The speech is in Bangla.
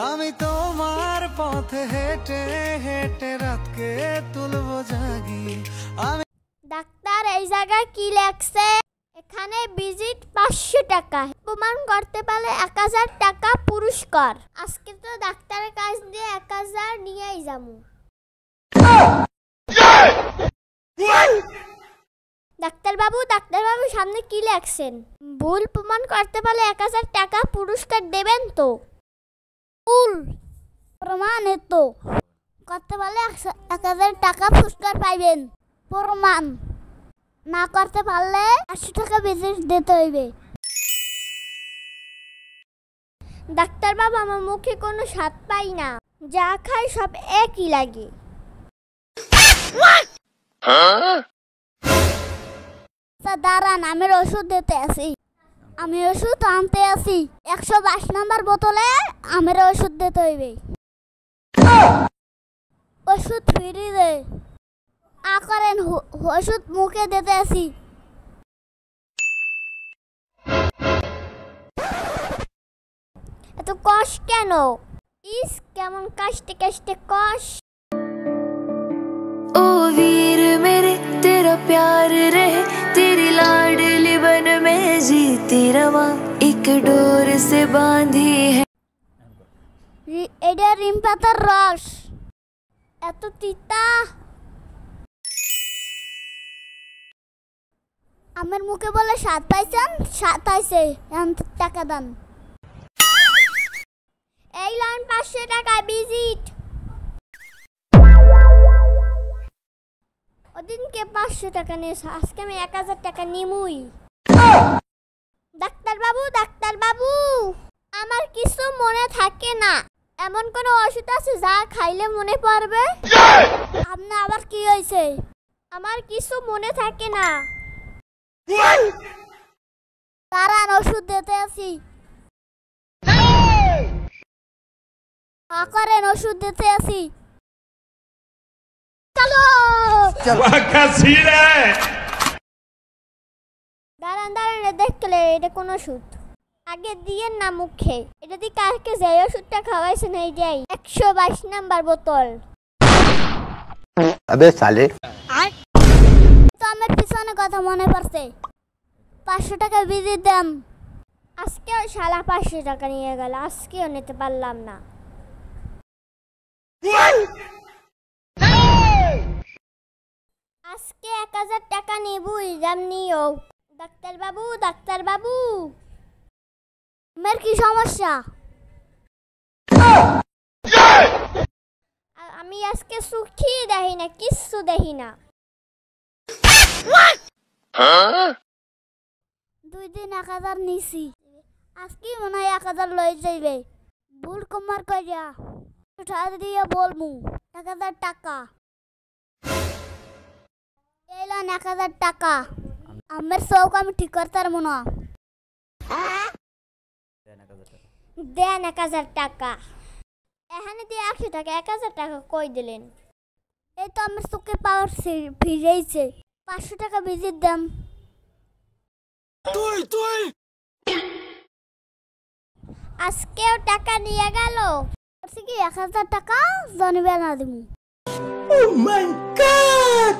আমি তোমার পথে হেঁটে হেঁটে রাতকে তুলবো জাগি। ডাক্তার এই জায়গায় কি লেখছে? এখানে ভিজিট 500 টাকা, প্রমাণ করতে পারলে 1000 টাকা পুরস্কার। আজকে তো ডাক্তারের কাছ দিয়ে 1000 নিয়েই যাবো। ডাক্তার বাবু সামনে কি লেখছেন? ভুল প্রমাণ করতে পারলে 1000 টাকা পুরস্কার দেবেন তো? ভুল প্রমাণ তো করতে পারলে 1000 টাকা পুরস্কার পাইবেন। প্রমাণ না করতে পারলে 800 টাকা ভিজিট দিতে হইবে। ডাক্তার বাবু আমার মুখে কোনো স্বাদ পাই না, যা খাই সব একই লাগে। দাঁড়ান, আমি ওষুধ দিতে আসি। আমি ওষুধ আনতে আসি। 122 নম্বর বোতলে আমার ওষুধ দিতে হইবে। ওষুধ ফিরি দে করেন, ওষুধ মুখে দিতে আসি। এত কষ কেন? ইস কেমন কাশতে কাশতে কষ। ओ वीर मेरे तेरा प्यार रहे, तेरी लाडली बन में जीती रवा, एक डोर से बांधी है। এটা রিম পাতার রস, এত তিতা। আমার মুখে বলে স্বাদ পাইছেন? স্বাদ পাইছে, টাকা দেন। এই লাইন 500 টাকা ভিজিট। ওদিনকে 500 টাকা নিয়েছে, আজকে আমি 1000 টাকা নিমুই। ডাক্তার বাবু আমার কিছু মনে থাকে না। এমন কোন ওষুধ আছে যা খাইলে মনে পড়বে? আপনি আবার কি হয়েছে? আমার কিছু মনে থাকে না। কারণ ওষুধ দিতে আসি। করেন, ওষুধ দিতে আসি। চলো দাঁড়ান, দেখলে এটা কোন ওষুধ? আগে দিয়েন না মুখে। এটা দিয়ে কালকে যে ওষুধটা খাওয়াইছেন এই যাই 122 নাম্বার বোতল। আবে সালে, তো আমার পিছনে কথা মনে পড়ছে। 500 টাকা ভিজিট দাম। আজকেও শালা 500 টাকা নিয়ে গেল, আজকেও নিতে পারলাম না। আজকে 1000 টাকা নিবই, যেমনিও। ডাক্তার বাবু আমার কি সমস্যা? আমি আজকে সুখী দেখি না, কিচ্ছু দেখি না। 2 দিন 1000 নিছি, আজকে মনে হয় 1000 লই যাইবে। ভুল কমার কইরা উঠা দিয়ে বলমু 1000 টাকা। এলান 1000 টাকা। আমার চৌক আমি ঠিক করতে পারবো না। দেন 1000 টাকা। এখানে দিয়ে 100 টাকা, 1000 টাকা কই দিলেন? এই তো আমার চোখে পাওয়ার ফিরেছে। 500 টাকা ভিজিট দাম। আজকেও টাকা নিয়ে গেল। কি 1000 টাকা জানিবে না দিমু। Oh my God!